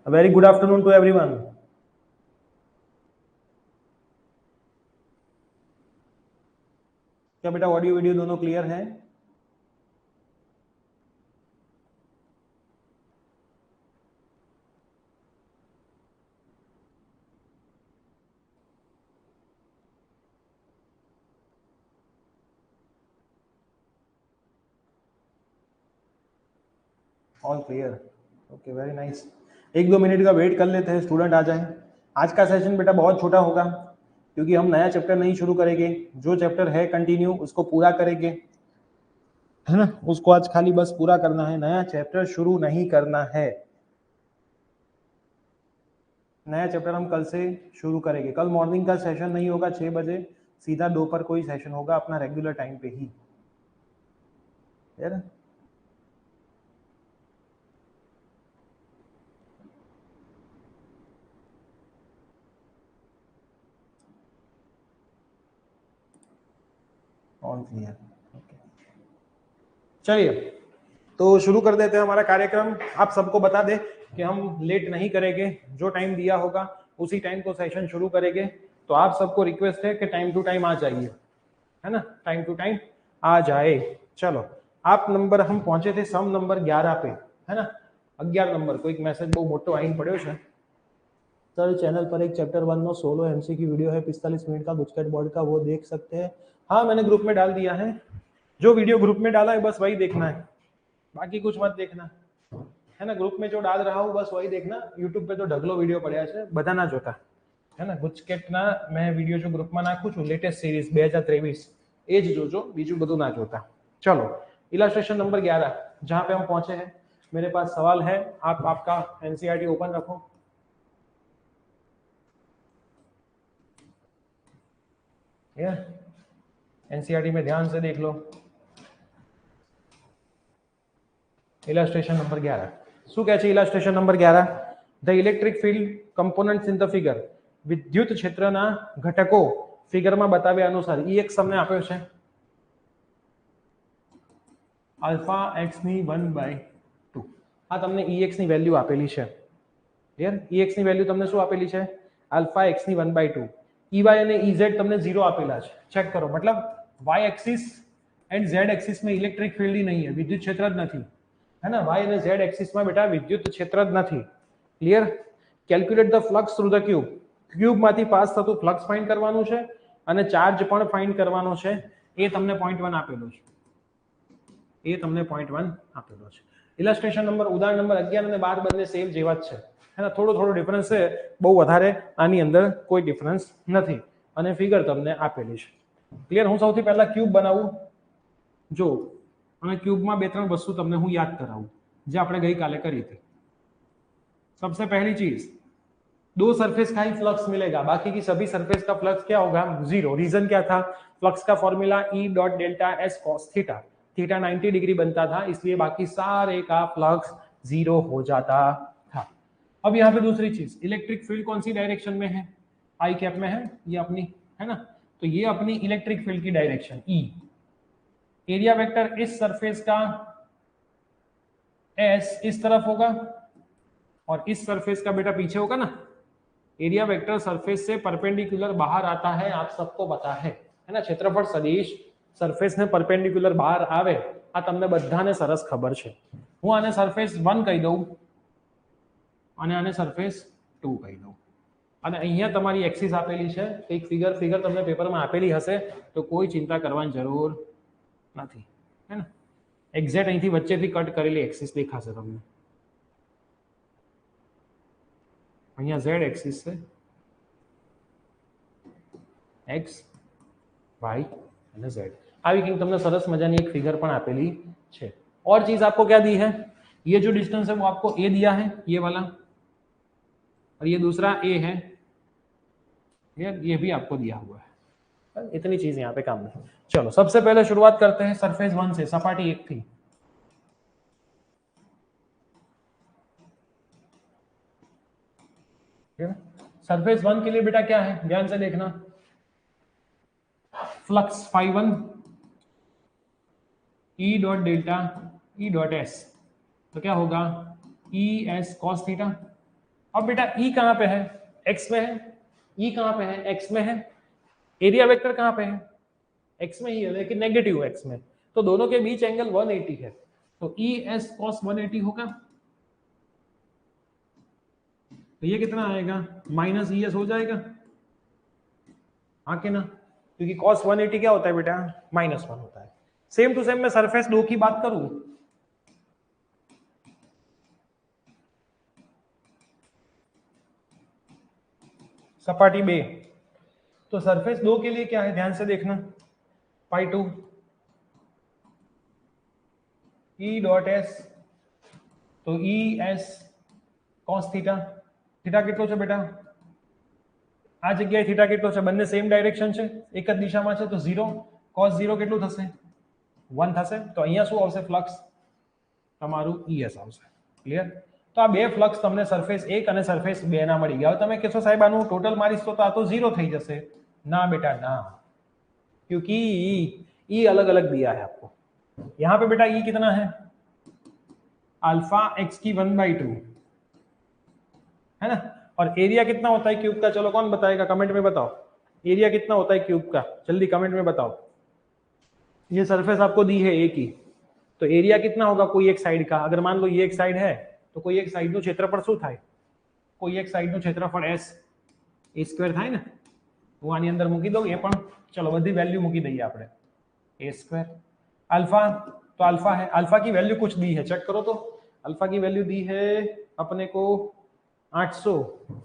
Very good afternoon to everyone. क्या बेटा audio video दोनों क्लियर है? All clear, okay very nice. 1-2 minute का वेट कर लेते हैं, स्टूडेंट आ जाएं। आज का सेशन बेटा बहुत छोटा होगा क्योंकि हम नया चैप्टर नहीं शुरू करेंगे। जो चैप्टर है कंटिन्यू उसको पूरा करेंगे, है ना। उसको आज खाली बस पूरा करना है, नया चैप्टर शुरू नहीं करना है। नया चैप्टर हम कल से शुरू करेंगे। कल मॉर्निंग का सेशन नहीं होगा 6 बजे, सीधा दोपहर को ही सेशन होगा अपना रेगुलर टाइम पे ही, यार। All clear, okay. चलिए तो शुरू कर देते हैं हमारा कार्यक्रम। आप सबको बता दें कि हम लेट नहीं करेंगे, जो टाइम दिया होगा उसी टाइम को सेशन शुरू करेंगे। तो आप सबको रिक्वेस्ट है कि टाइम टू टाइम आ जाइए, है ना, टाइम टू टाइम आ जाए। चलो, आप नंबर हम पहुंचे थे सम नंबर 11 पे, है ना। 11 नंबर को एक मैसेज बहुत मोटो आइन पड़्यो છે सर, चैनल पर एक चैप्टर 1 नो सोलो एमसी की वीडियो है 45 मिनट का गुजकेट बोर्ड का, वो देख सकते हैं। हाँ, मैंने ग्रुप में डाल दिया है। जो वीडियो ग्रुप में डाला है बस वही देखना है, बाकी कुछ मत देखना, है ना। ग्रुप में जो डाल रहा हूँ बस वही देखना। यूट्यूब पे तो ढगलो वीडियो पड़ा है, બધા ના જોતા, है ना। ગુજકેટના मैं वीडियो जो ग्रुप में नाखू छू लेटेस्ट सीरीज 2023 એ જ જોજો, બીજું બધું ના જોતા। चलो, इलास्ट्रेशन नंबर 11 जहां पे हम पहुंचे हैं, मेरे पास सवाल है। आप आपका एनसीईआरटी ओपन रखो। एनसीईआरटी में ध्यान से देख लो। इलास्ट्रेशन नंबर 11 શું કહે છે? ઇલાસ્ટ્રેશન number 11, the electric field components in the figure, વિદ્યુત ક્ષેત્રના ઘટકો ફિગરમાં બતાવ્યા અનુસાર Ex તમને આપ્યો છે આલ્ફા x ની 1/2। આ તમને Ex ની વેલ્યુ આપેલી છે, ક્લિયર। Ex ની વેલ્યુ તમને શું આપેલી છે? આલ્ફા x ની 1/2। Ey અને Ez તમને 0 આપેલા છે, ચેક કરો। मतलब y axis and z axis में इलेक्ट्रिक फील्ड ही नहीं है, विद्युत क्षेत्र જ નથી, है ना। y અને z एक्सिस में बेटा विद्युत क्षेत्र જ નથી, clear. Calculate the flux through the cube, cube માંથી પાસ થતું ફ્લક્સ ફાઇન્ડ કરવાનું છે અને ચાર્જ પણ ફાઇન્ડ કરવાનો છે। એ તમને પોઈન્ટ 1 આપેલો છે, એ તમને પોઈન્ટ 1 આપેલો છે। ઇલસ્ટ્રેશન નંબર ઉદાહરણ નંબર 11 અને 12 બંને સેમ જેવા જ છે, है ना। थोड़ो थोड़ो डिफरन्स है, बहु વધારે આની અંદર કોઈ ડિફરન્સ નથી અને ફિગર તમને આપેલી છે, ક્લિયર। હું સૌથી પહેલા ક્યુબ બનાવું, જો અને ક્यूब में 2-3 वस्तु तमने हूँ याद कराऊं जो आपने गई काले करी थी। सबसे पहली चीज, दो सरफेस का ही फ्लक्स मिलेगा, बाकी की सभी सरफेस का फ्लक्स क्या होगा? 0। रीजन क्या था? फ्लक्स का formula E dot delta S cos theta, theta 90 degree बनता था, इसलिए बाकी सारे का फ्लक्स 0 हो जाता था। अब यहाँ पे दूसरी चीज, इलेक्ट्रिक फील्ड कौन सी डायरेक्शन में है? आई कैप में है, ये अपनी, है ना। तो ये अपनी इलेक्ट्रिक फील्ड की डायरेक्शन E। एरिया वेक्टर इस सरफेस का S इस तरफ होगा और इस सरफेस का बेटा पीछे होगा ना। एरिया वेक्टर सरफेस से परपेंडिकुलर बाहर आता है, आप सबको पता है ना। क्षेत्रफल सदिश सरफेस ने परपेंडिकुलर बाहर आवे, आ तमने बधाने सरस खबर छे। हूँ आने सरफेस 1 कही दऊं અને આને સરફેસ 2 કહી દઉં અને અહીંયા તમારી એક્સિસ આપેલી છે, એક ફિગર તમને પેપરમાં આપેલી હશે તો કોઈ ચિંતા કરવાની જરૂર નથી, है ना। એક્ઝેક્ટ અહીંથી વચ્ચેથી કટ કરેલી એક્સિસ દેખાશે તમને। અહીંયા z એક્સિસ છે, x y અને z, આવી કંઈક તમને સરસ મજાની એક ફિગર પણ આપેલી છે। और चीज आपको क्या दी है? ये जो डिस्टेंस है वो आपको a दिया है, ये वाला, और ये दूसरा a है, ये भी आपको दिया हुआ है। इतनी चीज यहाँ पे काम में। चलो सबसे पहले शुरुआत करते हैं सरफेस 1 से, सपाटी 1 थी। सरफेस 1 के लिए बेटा क्या है, ध्यान से देखना। Flux φ1 E dot delta E dot S, तो क्या होगा? E S cos थीटा, अब बेटा ई कहाँ पे है, एक्स में है, ई कहाँ पे है, एक्स में है, एरिया वेक्टर कहाँ पे है, एक्स में ही है लेकिन नेगेटिव एक्स में, तो दोनों के बीच एंगल 180 है, तो ई एस कॉस 180 होगा, तो ये कितना आएगा माइनस ई एस हो जाएगा, हाँ कि ना, क्योंकि कॉस 180 क्या होता है बेटा, -1 होता है। सेम टू सेम मैं सरफेस 2 की बात करूं, सपाटी बे, तो सरफेस 2 के लिए क्या है, ध्यान से देखना, पाई 2 ई डॉट एस, तो E S cos theta, theta કેટલો છે બેટા, આ જગ્યાએ થીટા કેટલો છે, બંને સેમ ડાયરેક્શન છે, એક જ દિશામાં છે, તો 0 cos 0 કેટલું થશે 1 થશે, તો અહીંયા શું આવશે ફ્લક્સ તમારું ES આવશે, ક્લિયર। તો આ બે ફ્લક્સ તમને સરફેસ 1 અને સરફેસ 2 ના મળી ગયા। હવે તમે કહેશો સાહેબ આનું ટોટલ મારીશ તો આ તો 0 થઈ જશે, ना बेटा ना, क्योंकि ई अलग अलग दिया है आपको। यहाँ पे बेटा ई कितना है, अल्फा एक्स की 1/2 है ना, और एरिया कितना होता है क्यूब का, चलो कौन बताएगा कमेंट में बताओ, एरिया कितना होता है क्यूब का, जल्दी कमेंट में बताओ। ये सरफेस आपको दी है ए की, तो एरिया कितना होगा कोई एक साइड का, अगर मान लो ये एक साइड है तो कोई एक साइड નું ક્ષેત્રફળ શું થાય, કોઈ એક સાઈડ નું ક્ષેત્રફળ s a² થાય ને, હું આની અંદર મૂકી દઉં એ પણ, ચલો બધી વેલ્યू મૂકી દઈએ આપણે, a², अल्फा, तो अल्फा है, अल्फा की वैल्यू कुछ दी है, चेक करो तो, अल्फा की वैल्यू दी है अपने को 800,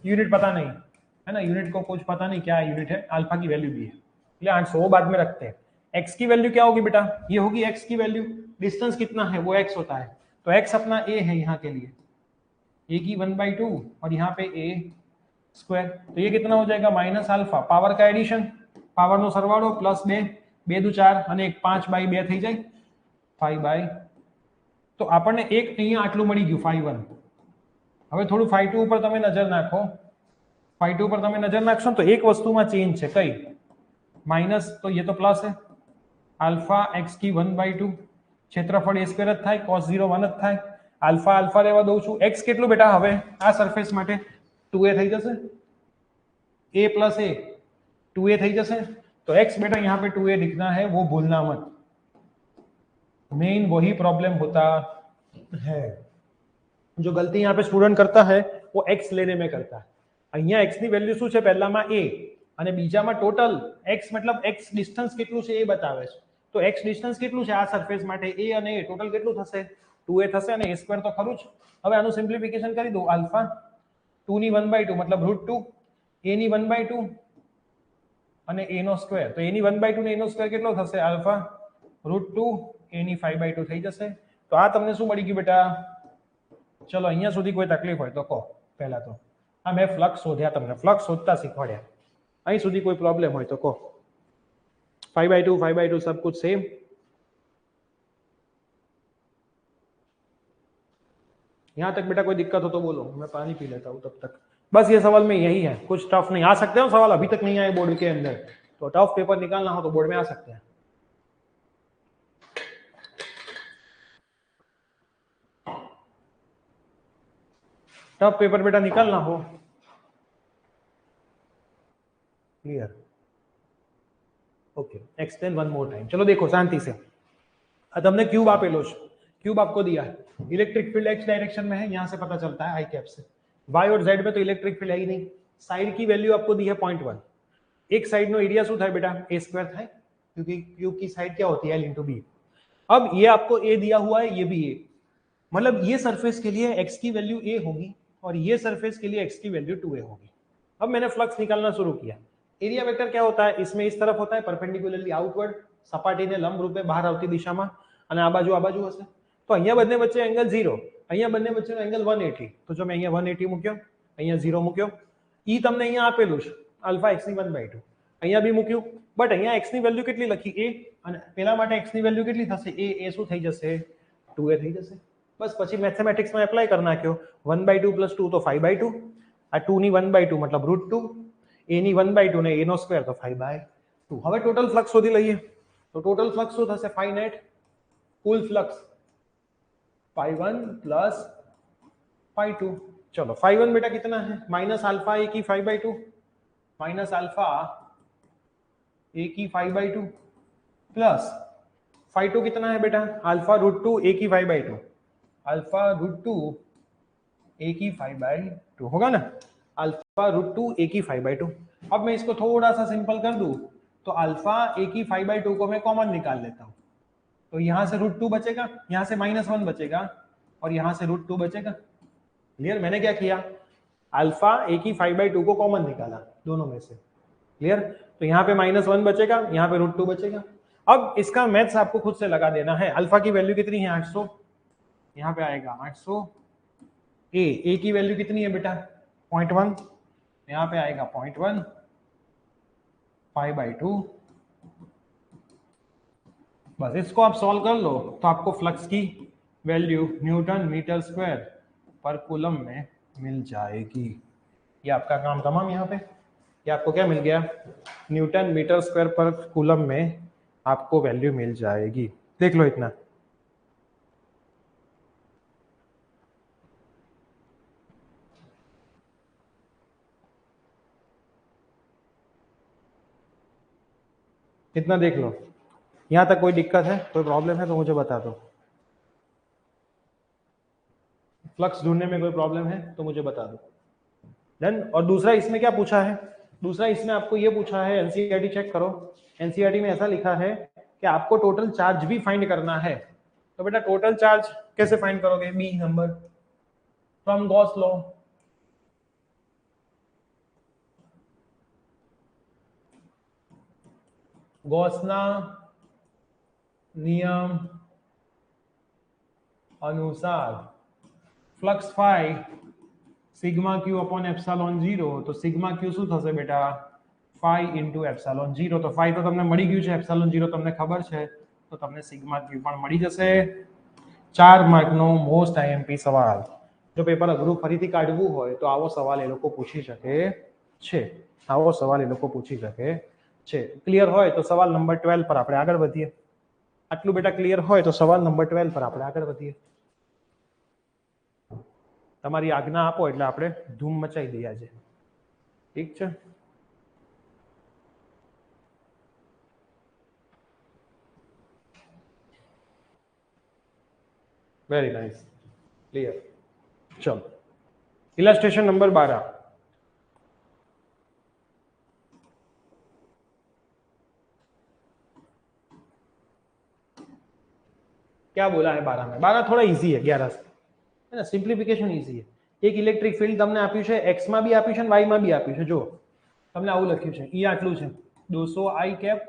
यूनिट पता नहीं है ना, यूनिट को कुछ पता नहीं क्या यूनिट है, अल्फा की वैल्यू दी है, इसलिए 800 बाद में रखते हैं। एक्स की वैल्यू क्या होगी बेटा, ये होगी एक्स की वैल्यू, डिस्टेंस कितना है वो एक्स होता है, तो एक्स अपना ए है यहाँ के लिए, ए की 1/2 और यहाँ पे a², तो ये कितना हो जाएगा माइनस अल्फा, पावर का एडिशन, पावर नो सरवाळो प्लस 2 2 दू 4 અને 5/2 થઈ જાય 5/, તો આપણને એક અહીંયા આટલું મળી ગયું φ1। હવે થોડું φ2 ઉપર તમે નજર નાખો, φ2 ઉપર તમે નજર નાખશો તો એક વસ્તુમાં ચેન્જ છે, કઈ માઈનસ, તો ये तो प्लस है, अल्फा x की 1/2 क्षेत्रफળ a² જ થાય, cos 0 1 જ થાય, अल्फा अल्फा રહેવા દઉં છું, x કેટલું બેટા હવે આ સરફેસ માટે 2a થઈ જશે, a प्लस a 2a થઈ જશે, तो x बेटा यहाँ पे 2a दिखना है, वो भूलना मत, मेन वही प्रॉब्लम होता है, जो गलती यहाँ पे स्टूडेंट करता है वो x लेने में करता है। અહીંયા x ની વેલ્યુ શું છે, પહેલામાં a અને બીજામાં ટોટલ x, मतलब x ડિસ્ટન્સ કેટલું છે એ બતાવે છે, તો x ડિસ્ટન્સ કેટલું છે આ સરફેસ માટે, a અને a ટોટલ કેટલું થશે 2a થશે, અને a² તો ખરું જ। હવે આનું સિમ્પ્લિફિકેશન કરી દો, અલ્ફા 2 ની 1/2 मतलब √2, a ની 1/2 અને a નો સ્ક્વેર, તો a ની 1/2 ને a નો સ્ક્વેર કેટલો થશે અલ્ફા √2, a ની 5/2 થઈ જશે। તો આ તમને શું મળી ગયું બેટા, ચલો અહીંયા સુધી કોઈ તકલીફ હોય તો કહો, પહેલા તો આ મેં ફ્લક્સ શોધ્યા, તમને ફ્લક્સ શોધતા શીખવાડ્યા, અહીં સુધી કોઈ પ્રોબ્લેમ હોય તો કહો, 5/2 सब कुछ सेम। यहाँ तक बेटा कोई दिक्कत हो तो बोलो, मैं पानी पी लेता हूँ तब तक। बस ये सवाल में यही है, कुछ टफ नहीं, आ सकते हो सवाल अभी तक नहीं आए बोर्ड के अंदर, तो टफ पेपर निकालना हो तो बोर्ड में आ सकते हैं। टफ पेपर बेटा निकालना हो, clear, okay, extend one more time. चलो देखो शांति से, हमने क्यूब आपेलो है, क्यूब आपको दिया है, इलेक्ट्रिक फील्ड एक्स डायरेक्शन में है, यहां से पता चलता है आई कैप से, वाई और जेड में तो इलेक्ट्रिक फील्ड है ही नहीं, साइड की वैल्यू आपको दी है 0.1, एक साइड नो एरिया शू थाय बेटा a² थाय, क्योंकि क्यूब की साइड क्या होती है l × b। अब ये आपको a दिया हुआ है, ये भी a, मतलब ये सरफेस के लिए x की वैल्यू a होगी और ये सरफेस के लिए x की वैल्यू 2a होगी। अब मैंने फ्लक्स निकालना शुरू किया, एरिया वेक्टर क्या होता है, इसमें इस तरफ होता है परपेंडिकुलरली आउटवर्ड, सपाटीने लंब रूपे बहार आवती दिशाમાં, અને આ બાજુ હશે, તો અહીંયા બંને વચ્ચે એંગલ 0, અહીંયા બંને વચ્ચેનો એંગલ 180, તો જો મેં અહીંયા 180 મૂક્યો, અહીંયા 0 મૂક્યો, ઈ તમને અહીંયા આપેલું છે અલ્ફા x ની 1/2, અહીંયા બી મૂક્યું, બટ અહીંયા x ની વેલ્યુ કેટલી લખી a, અને પેલા માટે x ની વેલ્યુ કેટલી થશે a શું થઈ જશે 2a થઈ જશે। બસ પછી મેથેમેટિક્સમાં એપ્લાય કરી નાખ્યો, 1/2 + 2 તો 5/2, આ 2 ની 1/2 मतलब √2, a ની 1/2 ને a નો સ્ક્વેર તો 5/2। હવે ટોટલ ફ્લક્સ શોધી લઈએ, તો ટોટલ ફ્લક્સ શું થશે, phi net કુલ ફ્લક્સ φ1 + φ2, चलो फाई 1 बेटा कितना है, माइनस अल्फा ए की 5/2, माइनस अल्फा ए की 5/2 प्लस फाई 2 कितना है बेटा, अल्फा रूट 2 ए की 5/2, अल्फा रूट 2 ए की 5/2 होगा ना, अल्फा रूट 2 ए की 5/2। अब मैं इसको थोड़ा सा सिंपल कर दूं तो अल्फा ए की 5/2 को मैं कॉमन निकाल लेता हूं, तो यहां से रूट 2 बचेगा, यहां से -1 बचेगा और यहां से रूट 2 बचेगा। क्लियर, मैंने क्या किया, अल्फा ए की 5/2 को कॉमन निकाला दोनों में से। क्लियर, तो यहाँ पे -1 बचेगा, यहाँ पे रूट 2 बचेगा। अब इसका मैथ्स आपको खुद से लगा देना है। अल्फा की वैल्यू कितनी है 800, यहाँ पे आएगा 800। ए की वैल्यू कितनी है बेटा 0.1, यहाँ पे आएगा 0.1 5/2। बस इसको आप सॉल्व कर लो तो आपको फ्लक्स की वैल्यू न्यूटन मीटर स्क्वायर पर कूलम में मिल जाएगी। ये आपका काम तमाम। यहाँ पे ये आपको क्या मिल गया, न्यूटन मीटर स्क्वायर पर कूलम में आपको वैल्यू मिल जाएगी। देख लो इतना। इतना देख लो, यहाँ तक कोई दिक्कत है, कोई प्रॉब्लम है तो मुझे बता दो। फ्लक्स ढूंढने में कोई प्रॉब्लम है तो मुझे बता दो। देन और दूसरा इसमें क्या पूछा है, दूसरा इसमें आपको ये पूछा है, एनसीईआरटी चेक करो। एनसीईआरटी में ऐसा लिखा है कि आपको टोटल चार्ज भी फाइंड करना है। तो बेटा टोटल चार्ज कैसे फाइंड करोगे, B number from Gauss law. गॉसना नियम अनुसार flux phi sigma q upon epsilon 0, तो सिग्मा क्यू શું થશે બેટા फाई इंटू एप्सिलॉन 0। तो फाई तो તમને મળી ગયું છે, એપ્સિલॉन 0 તમને ખબર છે, તો તમને સિગ્મા ક્યू પણ મળી જશે। 4 માર્કનો મોસ્ટ આઈએમપી સવાલ, જો પેપર અઘરું ફરીથી કાઢવું હોય તો આવો સવાલ એ લોકો પૂછી શકે છે, આવો સવાલ એ લોકો પૂછી શકે છે। ક્લિયર હોય તો સવાલ નંબર 12 પર આપણે આગળ વધીએ। આટલું બેટા ક્લિયર હોય તો સવાલ નંબર 12 પર આપણે આગળ વધીએ। તમારી આજ્ઞા આપો એટલે આપણે ધૂમ મચાઈ દઈએ આજે, ઠીક છે। Very nice, clear. चलो इलस्ट्रेशन नंबर 12। क्या बोला है 12 में, 12 थोड़ा इजी है 11 से, है ना, सिम्प्लिफिकेशन इजी है। एक इलेक्ट्रिक फील्ड તમને આપ્યું છે, x માં બી આપ્યું છે અને y માં બી આપ્યું છે। જો તમને આવું લખ્યું છે, E આટલું છે 200 i कैप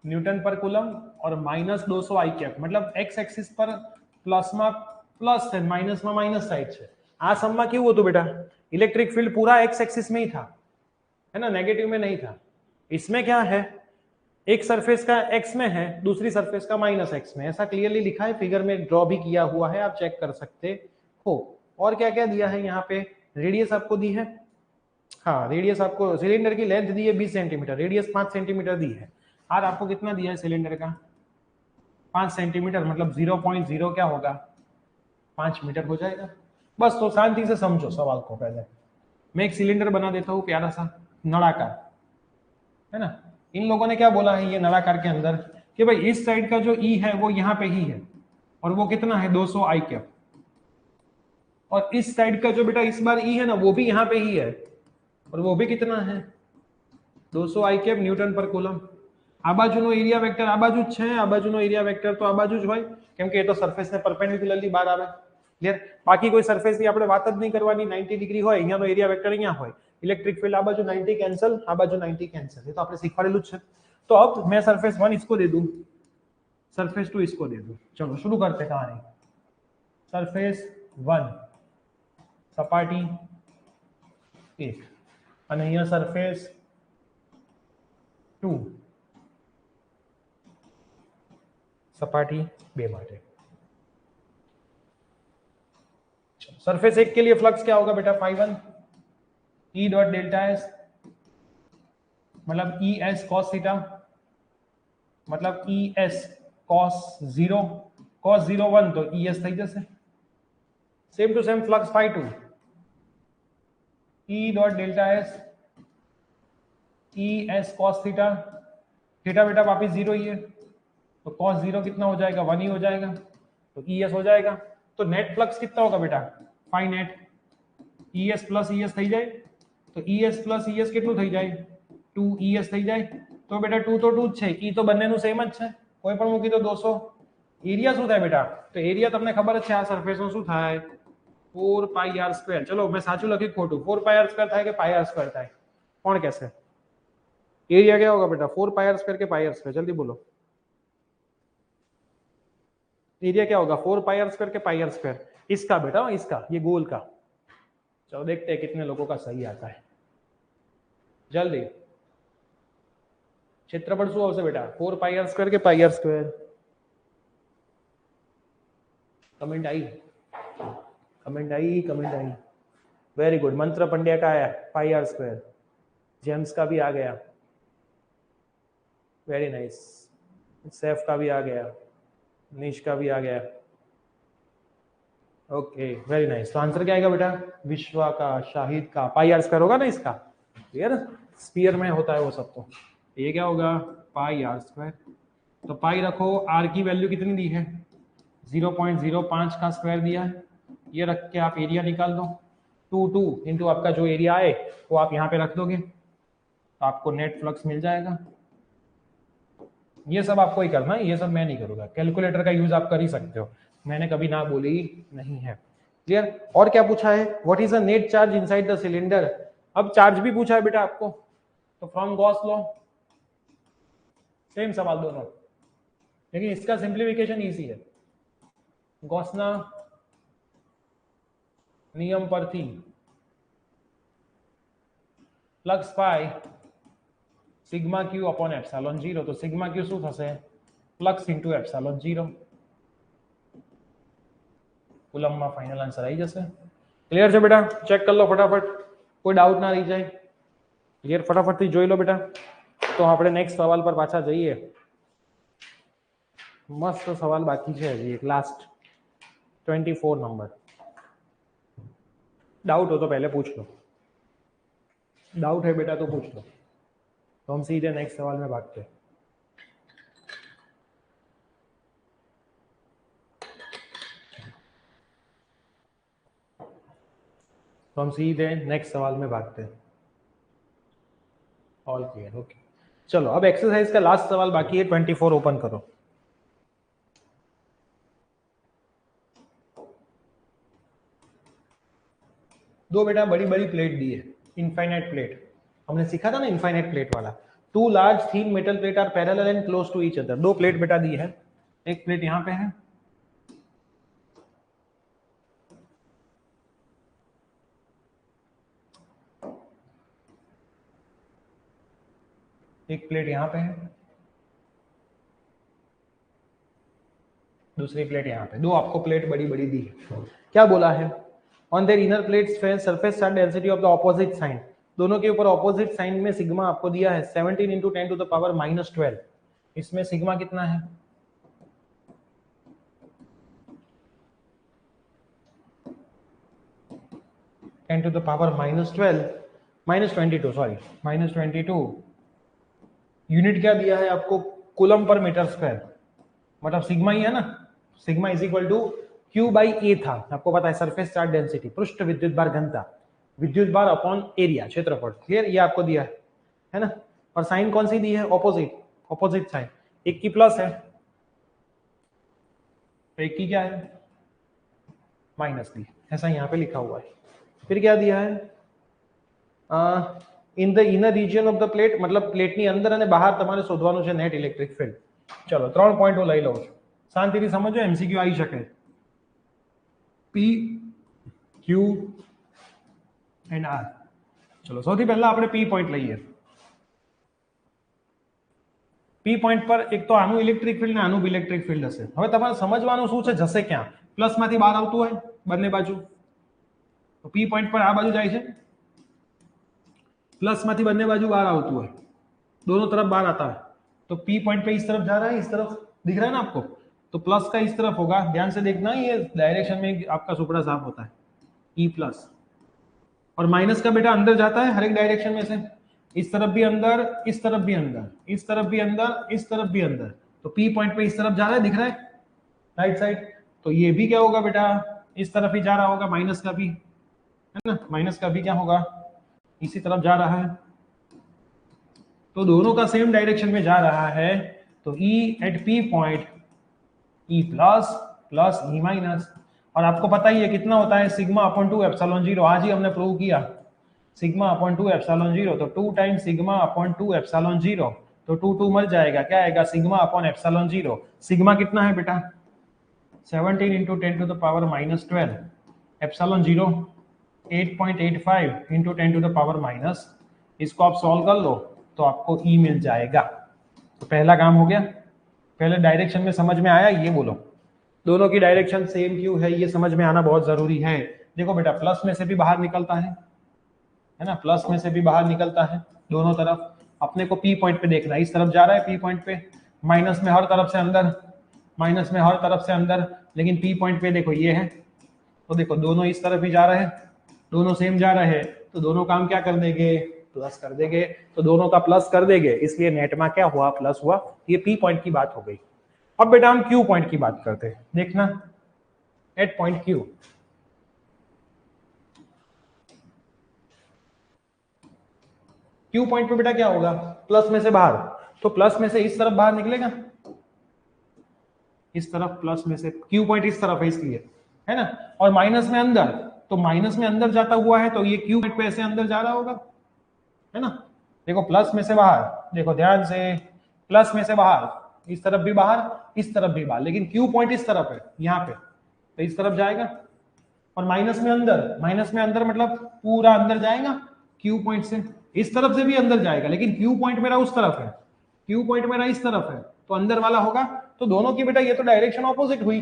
न्यूटन पर कूलम और -200 i कैप, मतलब x एक्सिस पर प्लस में प्लस है, माइनस में माइनस साइड है। आ सम में केवुं हतुं बेटा, इलेक्ट्रिक फील्ड पूरा x एक्सिस में ही था, है ना, नेगेटिव में नहीं था। इसमें क्या है, एक सरफेस का x में है, दूसरी सरफेस का -x में, ऐसा क्लियरली लिखा है, फिगर में ड्रॉ भी किया हुआ है, आप चेक कर सकते हो। और क्या क्या दिया है यहाँ पे, रेडियस आपको दी है, हाँ रेडियस आपको, सिलेंडर की लेंथ दी है 20 सेंटीमीटर, रेडियस 5 सेंटीमीटर दी है। आर आपको कितना दिया है सिलेंडर का 5 सेंटीमीटर, मतलब 0.0 क्या होगा 5 मीटर हो जाएगा। बस तो शांति से समझो सवाल को। पहले मैं एक सिलेंडर बना देता हूँ प्यारा सा नळाकार, है ना। इन लोगों ने क्या बोला है ये नळाकार के अंदर कि भाई इस साइड का जो ई है वो यहाँ पे ही है, और वो कितना है 200 आई कैप, और इस साइड का जो बेटा इस बार ई है ना वो भी यहाँ पे ही है, और वो भी कितना है 200 आई कैप न्यूटन पर कूलम। आ बाजुनो एरिया वेक्टर आ बाजू ज छे, आ बाजुनो एरिया वेक्टर तो आ बाजू ज होय, केम के ए तो सरफेस ने परपेंडिक्युलरली बहार आवे। क्लियर, बाकी कोई सरफेस की આપણે વાત જ નહીં કરવાની, 90 ડિગ્રી હોય, અહીંયાનો એરિયા વેક્ટર અહીંયા હોય, इलेक्ट्रिक फील्ड आ बाजू 90 कैंसिल, आ बाजू 90 कैंसिल, ये तो आपने सिखवाड़ेलू ज छे। तो अब मैं सरफेस 1 इसको दे दूं, सरफेस 2 इसको दे दूं। चलो शुरू करते हैं कहानी। सरफेस 1 सपाटी 1 અને અહીંયા સરફેસ 2 सपाटी 2 માટે। सरफेस 1 के लिए फ्लक्स क्या होगा बेटा φ1 E डॉट डेल्टा एस, मतलब ई एस कॉस थीटा, मतलब ई एस कॉस 0 1 तो ई एस થઈ જશે। Same to same flux phi 2 E dot delta S E S cos theta, theta बेटा वापिस जीरो ही है, तो कॉस जीरो कितना हो जाएगा, 1 ही हो जाएगा, तो ई एस हो जाएगा। तो नेट फ्लक्स कितना होगा बेटा, phi net E S plus E S थी जाए, तो E S plus E S કેટલું થઈ જાય, 2 ई एस થઈ જાય, તો બેટા 2 તો 2 જ છે, ઈ તો બંનેનું સેમ જ છે, કોઈ પણ મૂકી દો 200। એરિયા શું થાય બેટા, તો એરિયા તમને ખબર જ છે, આ સરફેસનું શું થાય 4 પાઈ આર સ્ક્વેર। ચલો મેં સાચું લખ્યું ખોટું, 4 પાઈ આર સ્ક્વેર થાય કે પાઈ આર સ્ક્વેર થાય, કોણ કહેશે? एरिया क्या होगा बेटा, 4 पाई आर स्क्वायर के पाई आर स्क्वायर, जल्दी बोलो। एरिया क्या होगा, 4 पाई आर स्क्वायर के पाई आर स्क्वायर, इसका बेटा, इसका, ये गोल का। चलो देखते हैं कितने लोगों का सही आता है, जल्दी। क्षेत्रफल શું આવશે બેટા, 4 પાઈ આર સ્ક્વેર કે પાઈ આર સ્ક્વેર? कमेंट आई, कमेंट आई, कमेंट आई, वेरी गुड। मंत्र पंड्या का आया पाई आर स्क्वायर, जेम्स का भी आ गया, वेरी नाइस, सैफ का भी आ गया, निश का भी आ गया, ओके वेरी नाइस। तो आंसर क्या आएगा बेटा, विश्वा का, शाहिद का, पाई आर स्क्वायर होगा ना इसका, क्लियर, स्फीयर में होता है वो सब। तो ये क्या होगा, पाई आर स्क्वायर। तो पाई रखो, आर की वैल्यू कितनी दी है, 0.05 का स्क्वायर दिया है, ये रख के आप एरिया निकाल दो, 2 इंटू आपका जो एरिया आए वो आप यहाँ पे रख दोगे, तो आपको नेट फ्लक्स मिल जाएगा। ये सब आपको ही करना है, ये सब मैं नहीं करूंगा, कैलकुलेटर का यूज आप कर ही सकते हो, मैंने कभी ना बोली नहीं है, क्लियर। और क्या पूछा है, what is the net charge inside the cylinder. अब चार्ज भी पूछा है बेटा आपको, तो फ्रॉम गॉस लॉ, सेम सवाल दोनों, लेकिन इसका सिंप्लीफिकेशन इजी है। गॉसना नियम परथी flux phi sigma q upon epsilon 0, तो सिग्मा क्यू શું થશે, फ्लक्स इंटू एप्सिलॉन 0, कूलम में फाइनल आंसर आई जैसे। क्लियर है बेटा, चेक कर लो फटाफट, कोई डाउट ना रही जाए, क्लियर, फटाफट थी જોઈ લો बेटा। तो આપણે नेक्स्ट सवाल पर पाछा જઈએ, मस्त सवाल बाकी है हજી एक लास्ट 24 नंबर। डाउट हो तो पहले पूछ लो, डाउट है बेटा तो पूछ लो, तो हम सीधे नेक्स्ट सवाल में भागते हैं। तो हम सीधे नेक्स्ट सवाल में भागते हैं। All clear, okay. चलो अब एक्सरसाइज का लास्ट सवाल बाकी है, 24 ओपन करो। दो बेटा बड़ी बड़ी प्लेट दी है, इनफाइनाइट प्लेट, हमने सीखा था ना इनफाइनाइट प्लेट वाला। 2 large thin metal plate are parallel and close to each other. दो प्लेट बेटा दी है, एक प्लेट यहाँ पे है, एक प्लेट यहाँ पे है, दूसरी प्लेट यहाँ पे, दो आपको प्लेट बड़ी बड़ी दी है। क्या बोला है, on their inner plates surface charge density of the opposite sign, दोनों के ऊपर ऑपोजिट साइन में सिग्मा आपको दिया है 17 इंटू 10 टू द पावर -12। इसमें सिग्मा कितना है, ten to the power -22 sorry -22। Unit क्या दिया है आपको, कूलम पर मीटर स्क्वायर, मतलब सिग्मा ही है ना, sigma is equal to q by A था, आपको पता है सरफेस चार्ज डेंसिटी, पृष्ठ विद्युत भार घनता, विद्युत भार अपॉन एरिया, क्षेत्रफल, क्लियर, ये आपको दिया है ना। और साइन कौन सी दी है, ऑपोजिट, ऑपोजिट साइन, एक की प्लस है तो एक की क्या है माइनस दी, ऐसा यहाँ पे लिखा हुआ है। फिर क्या दिया है, in the inner region of the plate, मतलब प्लेटनी अंदर અને બહાર તમારે શોધવાનું છે નેટ ઇલેક્ટ્રિક ફિલ્ડ। ચલો 3 પોઈન્ટ હું લઈ લઉં છું, શાંતિથી સમજો, એમસીક્યુ આવી શકે। પી ક્યू એન્ડ આર। ચલો સૌથી પહેલા આપણે પી પોઈન્ટ લઈએ। પી પોઈન્ટ પર એક તો આનું ઇલેક્ટ્રિક ફિલ્ડ ને આનું બી ઇલેક્ટ્રિક ફિલ્ડ હશે। હવે તમારે સમજવાનું શું છે, જશે ક્યાં, પ્લસ માંથી બહાર આવતું હોય બંને બાજુ, તો પી પોઈન્ટ પર આ બાજુ જાય છે, प्लस में बनने बाजू बाहर आवतु है, दोनों तरफ बाहर आता है, तो पी पॉइंट पे इस तरफ जा रहा है, इस तरफ दिख रहा है ना आपको, तो प्लस का इस तरफ होगा, ध्यान से देखना ये डायरेक्शन में आपका सुपड़ा साफ होता है, ई प्लस। और माइनस का बेटा अंदर जाता है हर एक डायरेक्शन में से, इस तरफ भी अंदर, इस तरफ भी अंदर, इस तरफ भी अंदर, इस तरफ भी अंदर। तो पी पॉइंट पे इस तरफ जा रहा है, दिख रहा है राइट साइड। तो ये भी क्या होगा बेटा, इस तरफ ही जा रहा होगा, माइनस का भी, है ना, माइनस का भी क्या होगा, इसी तरफ जा रहा है। तो दोनों का सेम डायरेक्शन में जा रहा है, तो E at P point E plus plus E minus. और आपको पता ही है कितना होता है, सिग्मा अपॉन 2 एप्सिलॉन 0, आज ही हमने प्रूव किया, सिग्मा अपॉन 2 एप्सिलॉन 0। तो 2 टाइम्स सिग्मा अपॉन 2 एप्सिलॉन 0, तो 2 2 मर जाएगा, क्या आएगा, सिग्मा अपॉन एप्सिलॉन 0। सिग्मा कितना है बेटा, 17 into 10 to the power minus 12, epsilon 0 8.85 into 10 to the power minus, इसको आप सॉल्व कर लो तो आपको E मिल जाएगा। तो पहला काम हो गया। पहले डायरेक्शन में समझ में आया, ये बोलो दोनों की डायरेक्शन सेम क्यों है, ये समझ में आना बहुत जरूरी है। देखो बेटा प्लस में से भी बाहर निकलता है ना, प्लस में से भी बाहर निकलता है दोनों तरफ। अपने को पी पॉइंट पे देखना है, इस तरफ जा रहा है पी पॉइंट पे, माइनस में हर तरफ से अंदर, माइनस में हर तरफ से अंदर, लेकिन पी पॉइंट पे देखो ये है, तो देखो दोनों इस तरफ ही जा रहे हैं, दोनों सेम जा रहे हैं, तो दोनों काम क्या कर देंगे, प्लस कर देंगे। तो दोनों का प्लस कर देंगे, इसलिए नेट में क्या हुआ, प्लस हुआ। ये पी पॉइंट की बात हो गई। अब बेटा हम क्यू पॉइंट की बात करते हैं, देखना at point Q. Q point पे बेटा क्या होगा, प्लस में से बाहर, तो प्लस में से इस तरफ बाहर निकलेगा, इस तरफ प्लस में से, क्यू पॉइंट इस तरफ है इसलिए, है ना। और माइनस में अंदर, तो माइनस में अंदर जाता हुआ है, तो ये क्यू पॉइंट पे ऐसे अंदर जा रहा होगा, है ना। देखो प्लस में से बाहर, देखो ध्यान से, प्लस में से बाहर, इस तरफ भी बाहर, इस तरफ भी बाहर, लेकिन क्यू पॉइंट इस तरफ है यहाँ पे, तो इस तरफ जाएगा। और माइनस में अंदर, माइनस में अंदर मतलब पूरा अंदर जाएगा क्यू पॉइंट से, इस तरफ से भी अंदर जाएगा, लेकिन क्यू पॉइंट मेरा उस तरफ है, क्यू पॉइंट मेरा इस तरफ है, तो अंदर वाला होगा। तो दोनों की बेटा ये तो डायरेक्शन ऑपोजिट हुई,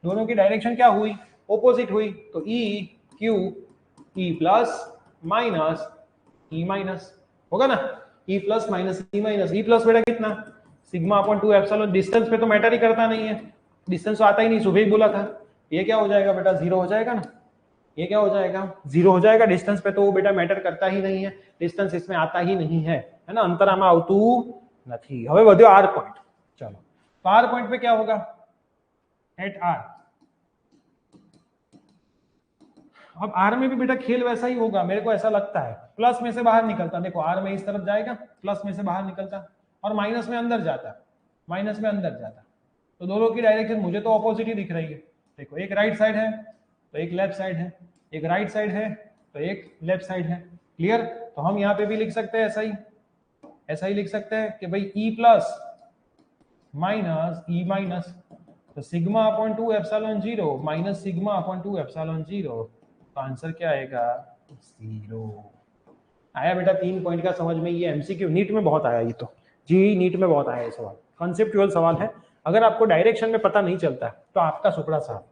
दोनों की डायरेक्शन क्या हुई, ऑपोजिट हुई। तो E q, E plus minus E minus होगा ना, E plus minus E minus. E plus बेटा कितना, सिग्मा अपॉन 2 एप्सिलॉन, डिस्टेंस पे तो मैटर ही करता नहीं है, डिस्टेंस तो आता ही नहीं, सुबह ही बोला था। ये क्या हो जाएगा बेटा, जीरो हो जाएगा ना, ये क्या हो जाएगा, जीरो हो जाएगा। डिस्टेंस पे तो वो बेटा मैटर करता ही नहीं है, डिस्टेंस इसमें आता ही नहीं है ना, अंतर आमा आवतू नहीं। હવે વધ્યો R पॉइंट, चलो तो R पॉइंट पे क्या होगा, एट R। अब R में भी बेटा खेल वैसा ही होगा, मेरे को ऐसा लगता है, प्लस में से बाहर निकलता, देखो R में इस तरफ जाएगा, प्लस में से बाहर निकलता, और माइनस में अंदर जाता, माइनस में अंदर जाता। तो दोनों की डायरेक्शन मुझे तो ऑपोजिट ही दिख रही है। देखो एक राइट साइड है तो एक लेफ्ट साइड है, एक राइट साइड है तो एक लेफ्ट साइड है, क्लियर। तो हम यहाँ पे भी लिख सकते हैं ऐसा ही, ऐसा ही लिख सकते हैं कि भाई ई प्लस माइनस ई माइनस, तो sigma upon 2 epsilon 0 minus sigma upon 2 epsilon 0, तो आंसर क्या आएगा, 0। आया बेटा 3 पॉइंट का समझ में, ये एमसीक्यू नीट में बहुत आया, ये तो जी नीट में बहुत आया ये सवाल, कॉन्सेप्चुअल सवाल है। अगर आपको डायरेक्शन में पता नहीं चलता तो आपका सुपड़ा साफ,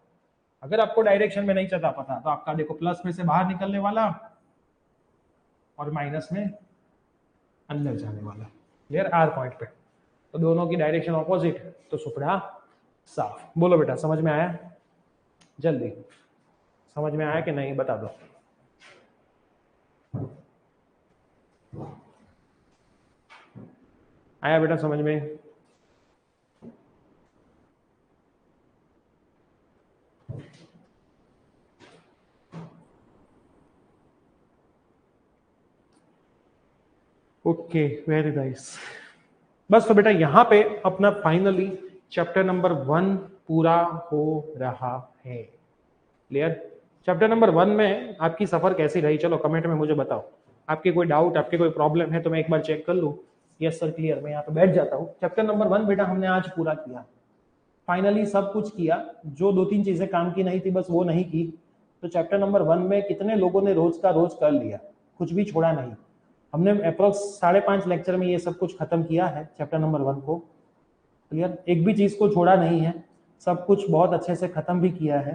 अगर आपको डायरेक्शन में नहीं चलता पता तो आपका देखो प्लस में से बाहर निकलने वाला और माइनस में अंदर जाने वाला, क्लियर। आर पॉइंट पे तो दोनों की डायरेक्शन ऑपोजिट, तो सुपड़ा साफ। बोलो बेटा समझ में आया, जल्दी समझ में आया कि नहीं बता दो। आया बेटा समझ में, ओके वेरी नाइस। बस तो बेटा यहाँ पे अपना फाइनली चैप्टर नंबर 1 पूरा हो रहा है, क्लियर। चैप्टर नंबर 1 में आपकी सफर कैसी रही, चलो कमेंट में मुझे बताओ। आपके कोई डाउट, आपके कोई प्रॉब्लम है तो मैं एक बार चेक कर लूँ। यस सर क्लियर, मैं यहाँ पे बैठ जाता हूँ। चैप्टर नंबर 1 बेटा हमने आज पूरा किया, फाइनली सब कुछ किया। जो 2-3 चीजें काम की नहीं थी बस वो नहीं की। तो चैप्टर नंबर 1 में कितने लोगों ने रोज का रोज कर लिया, कुछ भी छोड़ा नहीं। हमने अप्रोक्स 5.5 लेक्चर में ये सब कुछ खत्म किया है चैप्टर नंबर 1 को, क्लियर। एक भी चीज को छोड़ा नहीं है, सब कुछ बहुत अच्छे से खत्म भी किया है।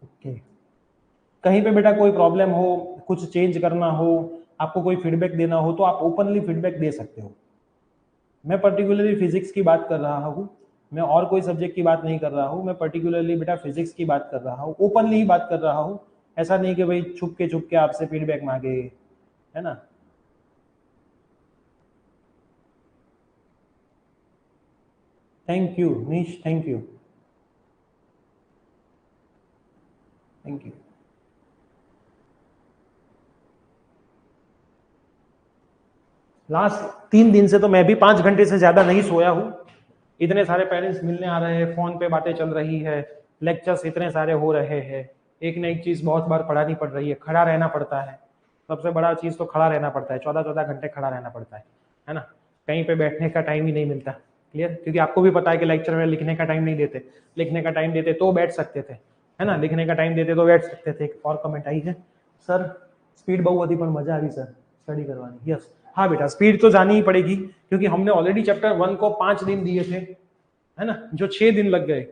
ओके, कहीं पे बेटा कोई प्रॉब्लम हो, कुछ चेंज करना हो, आपको कोई फीडबैक देना हो तो आप ओपनली फीडबैक दे सकते हो। मैं पर्टिकुलरली फिजिक्स की बात कर रहा हूँ, मैं और कोई सब्जेक्ट की बात नहीं कर रहा हूँ, मैं पर्टिकुलरली बेटा फिजिक्स की बात कर रहा हूँ, ओपनली ही बात कर रहा हूँ। ऐसा नहीं कि भाई छुप के आपसे फीडबैक मांगे, है ना। थैंक यू निश, thank you, thank you. Last 3 दिन से तो मैं भी 5 घंटे से ज्यादा नहीं सोया हूँ। इतने सारे पेरेंट्स मिलने आ रहे हैं, फोन पे बातें चल रही है, लेक्चर्स इतने सारे हो रहे हैं, एक न एक चीज बहुत बार पढ़ानी पड़ रही है, खड़ा रहना पड़ता है। सबसे बड़ा चीज तो खड़ा रहना पड़ता है, 14-14 घंटे खड़ा रहना पड़ता है ना। कहीं पे बैठने का टाइम ही नहीं मिलता। क्लियर, क्योंकि आपको भी पता है कि लेक्चर में लिखने का टाइम नहीं देते, लिखने का टाइम देते तो बैठ सकते थे, है ना, लिखने का टाइम देते तो बैठ सकते थे। एक और कमेंट आई है, सर स्पीड बहुत ही पर मजा आ रही सर स्टडी करवानी। यस, हाँ बेटा स्पीड तो जानी ही पड़ेगी, क्योंकि हमने ऑलरेडी चैप्टर 1 को 5 दिन दिए थे, है ना, जो 6 दिन लग गए,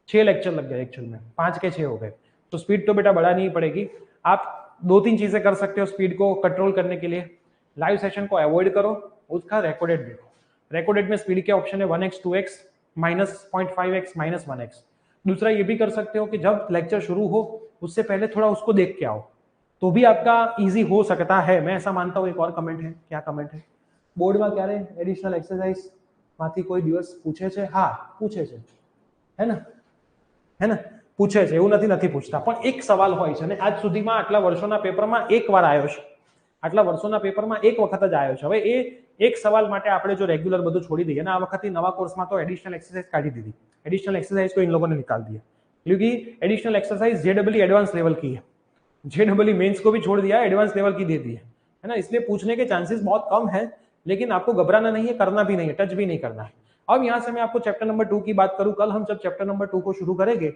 6 लेक्चर लग गए एक्चुअल में, 5 के 6 हो गए। तो स्पीड तो बेटा बढ़ानी ही पड़ेगी। आप 2-3 चीजें कर सकते हो स्पीड को कंट्रोल करने के लिए। लाइव सेशन को अवॉइड करो, उसका रिकॉर्डेड देखो। रिकॉर्डेड में स्पीड के ऑप्शन है 1x 2x -0.5x -1x। दूसरा ये भी कर सकते हो कि जब लेक्चर शुरू हो उससे पहले थोड़ा उसको देख के आओ, तो भी आपका इजी हो सकता है, मैं ऐसा मानता हूँ। एक और कमेंट है, क्या कमेंट है, બોર્ડમાં ક્યારે એડિશનલ એક્સરસાઇઝ માંથી કોઈ દિવસ પૂછે છે? હા પૂછે છે, હે ને પૂછે છે, એવું નથી પૂછતા, પણ એક સવાલ હોય છે, અને આજ સુધીમાં આટલા વર્ષોના પેપરમાં એક વાર આવ્યો છે, આટલા વર્ષોના પેપરમાં એક વખત જ આવ્યો છે। હવે એ એક સવાલ માટે આપણે જો રેગ્યુલર બધું છોડી દઈએ ને, આ વખતે નવા કોર્સમાં તો એડિશનલ एक्सरसाइज काटी दी थी, एडिशनल एक्सरसाइज को इन लोगों ने निकाल दिया, क्योंकि additional exercise JW advance level की है, जेडब्ल्यू मेंस को भी छोड़ दिया, एडवांस लेवल की दे दी है ना, इसलिए पूछने के चांसेस बहुत कम है। लेकिन आपको घबराना नहीं है, करना भी नहीं है, टच भी नहीं करना है। अब यहाँ से मैं आपको चैप्टर नंबर 2 की बात करूं, कल हम जब चैप्टर नंबर 2 को शुरू करेंगे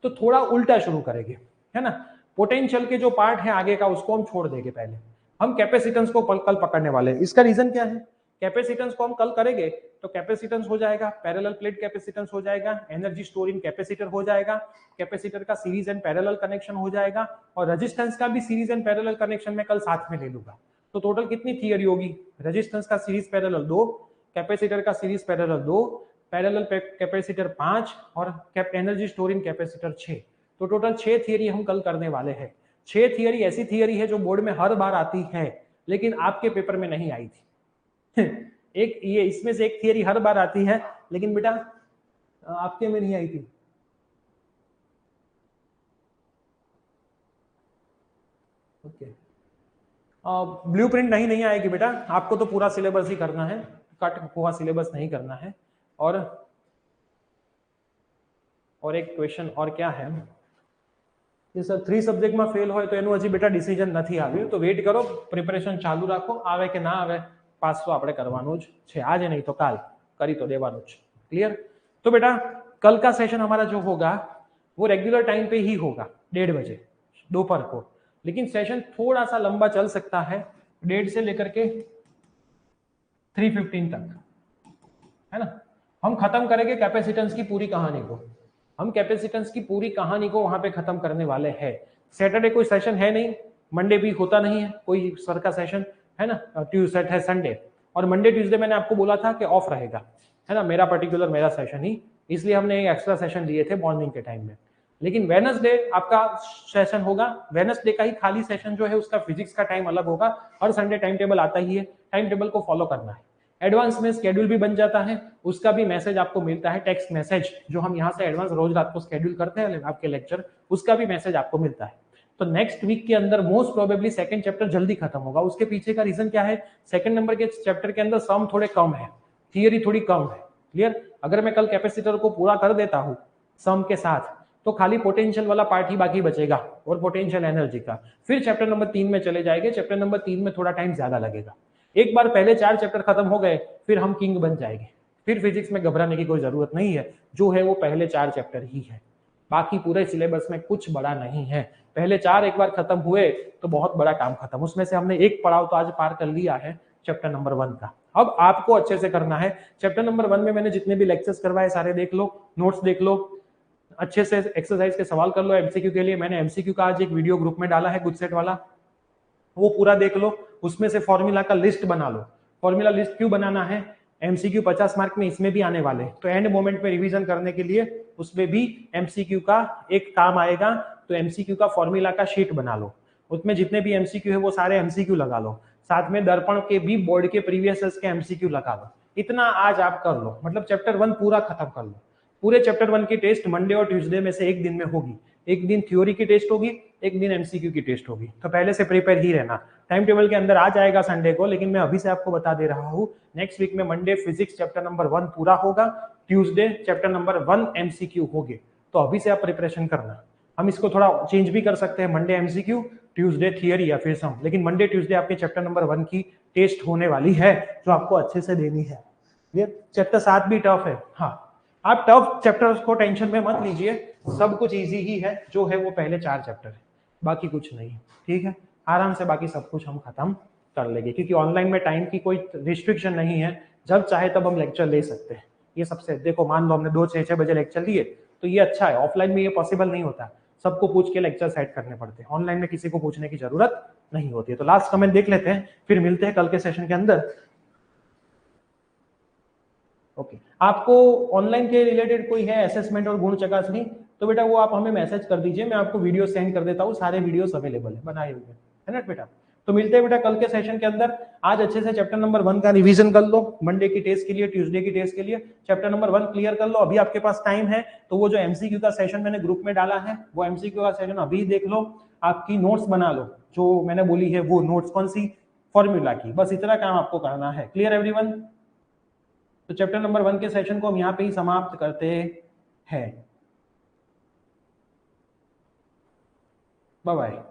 तो थोड़ा उल्टा शुरू करेंगे, है ना। पोटेंशियल के जो पार्ट है आगे का उसको हम छोड़ देंगे, पहले हम कैपेसिटेंस को कल पकड़ने वाले हैं। इसका रीजन क्या है, कैपेसिटेंस को हम कल करेंगे तो कैपेसिटेंस हो जाएगा, पैरेलल प्लेट कैपेसिटेंस हो जाएगा, एनर्जी स्टोरिंग कैपेसिटर हो जाएगा, कैपेसिटर का सीरीज एंड पैरेलल कनेक्शन हो जाएगा, और रेजिस्टेंस का भी सीरीज एंड पैरेलल कनेक्शन मैं कल साथ में ले लूंगा। तो टोटल कितनी थियरी होगी, रेजिस्टेंस का सीरीज पैरेलल 2, कैपेसिटर का सीरीज पैरेलल 2, पैरेलल कैपेसिटर 5 और एनर्जी स्टोरिंग कैपेसिटर 6। तो टोटल 6 थियरी हम कल करने वाले हैं। 6 थियरी ऐसी थियरी है जो बोर्ड में हर बार आती है, लेकिन आपके पेपर में नहीं आई थी। एक ये इसमें से एक थियरी हर बार आती है, लेकिन बेटा आपके में नहीं आई थी। ओके, ब्लूप्रिंट नहीं आएगी बेटा, आपको तो पूरा सिलेबस ही करना है, कट हुआ सिलेबस नहीं करना है। और एक क्वेश्चन और क्या है, ये सर 3 सब्जेक्ट में फेल हो तो एनु हजी बेटा डिसीजन नहीं आव्યું, तो वेट करो, प्रिपरेशन चालू रखो, आवे के ना आवे पास तो આપણે કરવાનું જ છે, आज नहीं तो काल કરી तो દેવાનું જ। क्लियर, तो बेटा कल का सेशन हमारा जो होगा वो रेगुलर टाइम पे ही होगा, 1:30 बजे दोपहर को, लेकिन सेशन थोड़ा सा लंबा चल सकता है, 1:30 से लेकर के 3:15 तक, है ना। हम खत्म करेंगे कैपेसिटेंस की पूरी कहानी को, हम कैपेसिटेंस की पूरी कहानी को वहां पे खत्म करने वाले हैं। सैटरडे कोई सेशन है नहीं, मंडे भी होता नहीं है कोई सर का सेशन, है ना, ट्यूसडे है संडे, और मंडे ट्यूसडे मैंने आपको बोला था कि ऑफ रहेगा, है ना, मेरा सेशन ही, इसलिए हमने एक एक्स्ट्रा सेशन लिए थे मॉर्निंग के टाइम में। लेकिन वेडनेसडे आपका सेशन होगा, वेडनेसडे का ही खाली सेशन जो है उसका फिजिक्स का टाइम अलग होगा, हर संडे टाइम टेबल आता ही है, टाइम टेबल को फॉलो करना है। एडवांस में स्केड्यूल भी बन जाता है, उसका भी मैसेज आपको मिलता है, टेक्स्ट मैसेज जो हम यहाँ से एडवांस रोज रात को स्केड्यूल करते हैं आपके लेक्चर, उसका भी मैसेज आपको मिलता है। तो नेक्स्ट वीक के अंदर मोस्ट प्रोबेबली सेकंड चैप्टर जल्दी खत्म होगा। उसके पीछे का रीजन क्या है, सेकंड नंबर के चैप्टर के अंदर सम थोड़े कम है, थियरी थोड़ी कम है। क्लियर, अगर मैं कल कैपेसिटर को पूरा कर देता हूँ सम के साथ तो खाली पोटेंशियल वाला पार्ट ही बाकी बचेगा और पोटेंशियल एनर्जी का, फिर चैप्टर नंबर 3 में चले जाएंगे। चैप्टर नंबर 3 में थोड़ा टाइम ज्यादा लगेगा, एक बार पहले 4 चैप्टर खत्म हो गए फिर हम किंग बन जाएंगे, फिर फिजिक्स में घबराने की कोई जरूरत नहीं है, जो है वो पहले 4 चैप्टर ही है, बाकी पूरे सिलेबस में कुछ बड़ा नहीं है। पहले 4 एक बार खत्म हुए तो बहुत बड़ा काम खत्म, उसमें से हमने एक पड़ाव तो आज पार कर लिया है चैप्टर नंबर 1 का। अब आपको अच्छे से करना है। चैप्टर नंबर 1 में मैंने जितने भी लेक्चर्स करवाए सारे देख लो, नोट्स देख लो, अच्छे से एक्सरसाइज के सवाल कर लो। एमसीक्यू के लिए मैंने एमसीक्यू का आज एक वीडियो ग्रुप में डाला है गुड सेट वाला, वो पूरा देख लो, उसमें से फॉर्मूला का लिस्ट बना लो। फॉर्मूला लिस्ट क्यों बनाना है, एमसीक्यू 50 मार्क में इसमें भी आने वाले, तो एंड मोमेंट में रिवीजन करने के लिए उसमें भी एमसीक्यू का एक काम आएगा। तो एमसीक्यू का फॉर्मूला का शीट बना लो, उसमें जितने भी एमसीक्यू है वो सारे एमसीक्यू लगा लो, साथ में दर्पण के भी बोर्ड के प्रीवियस ईयर्स के एमसीक्यू लगा लो। इतना आज आप कर लो, मतलब चैप्टर 1 पूरा खत्म कर लो। पूरे चैप्टर 1 की टेस्ट मंडे और ट्यूसडे में से एक दिन में होगी, एक दिन थ्योरी की टेस्ट होगी, एक दिन एमसीक्यू की टेस्ट होगी। तो पहले से प्रिपेयर ही रहना, टाइम टेबल के अंदर आ जाएगा संडे को, लेकिन मैं अभी से आपको बता दे रहा हूँ नेक्स्ट वीक में मंडे फिजिक्स चैप्टर नंबर 1 पूरा होगा, ट्यूसडे चैप्टर नंबर 1 एमसीक्यू होंगे। तो अभी से आप प्रिपरेशन करना। हम इसको थोड़ा चेंज भी कर सकते हैं, मंडे एमसीक्यू ट्यूसडे थियरी या फिर सम, लेकिन मंडे ट्यूसडे आपके चैप्टर नंबर 1 की टेस्ट होने वाली है जो आपको अच्छे से देनी है। ये चैप्टर 7 भी टफ है, हाँ आप टफ चैप्टर्स को टेंशन में मत लीजिए, सब कुछ इजी ही है, जो है वो पहले 4 चैप्टर है, बाकी कुछ नहीं, ठीक है। आराम से बाकी सब कुछ हम खत्म कर लेंगे, क्योंकि ऑनलाइन में टाइम की कोई रिस्ट्रिक्शन नहीं है, जब चाहे तब हम लेक्चर ले सकते हैं। ये सबसे देखो, मान लो हमने 2-6 बजे लेक्चर लिए तो ये अच्छा है, ऑफलाइन में ये पॉसिबल नहीं होता, सबको पूछ के लेक्चर सेट करने पड़ते हैं, ऑनलाइन में किसी को पूछने की जरूरत नहीं होती है। तो लास्ट कमेंट देख लेते हैं, फिर मिलते हैं कल के सेशन के अंदर। ओके, आपको ऑनलाइन के रिलेटेड कोई है असेसमेंट और गुण चकासनी, तो बेटा वो आप हमें मैसेज कर दीजिए, मैं आपको वीडियो सेंड कर देता हूँ, सारे वीडियोस अवेलेबल है बनाए हुए, है ना बेटा। तो मिलते हैं बेटा कल के सेशन के अंदर। आज अच्छे से चैप्टर नंबर 1 का रिवीजन कर लो, मंडे की टेस्ट के लिए, ट्यूसडे की टेस्ट के लिए चैप्टर नंबर 1 क्लियर कर लो। अभी आपके पास टाइम है, तो वो जो एमसीक्यू का सेशन मैंने ग्रुप में डाला है, वो एमसीक्यू का सेशन अभी देख लो, आपकी नोट्स बना लो, जो मैंने बोली है वो नोट्स कौन सी, फॉर्मूला की, बस इतना काम आपको करना है। Clear everyone? तो चैप्टर नंबर 1 के सेशन को हम यहाँ पे ही समाप्त करते हैं। Bye bye.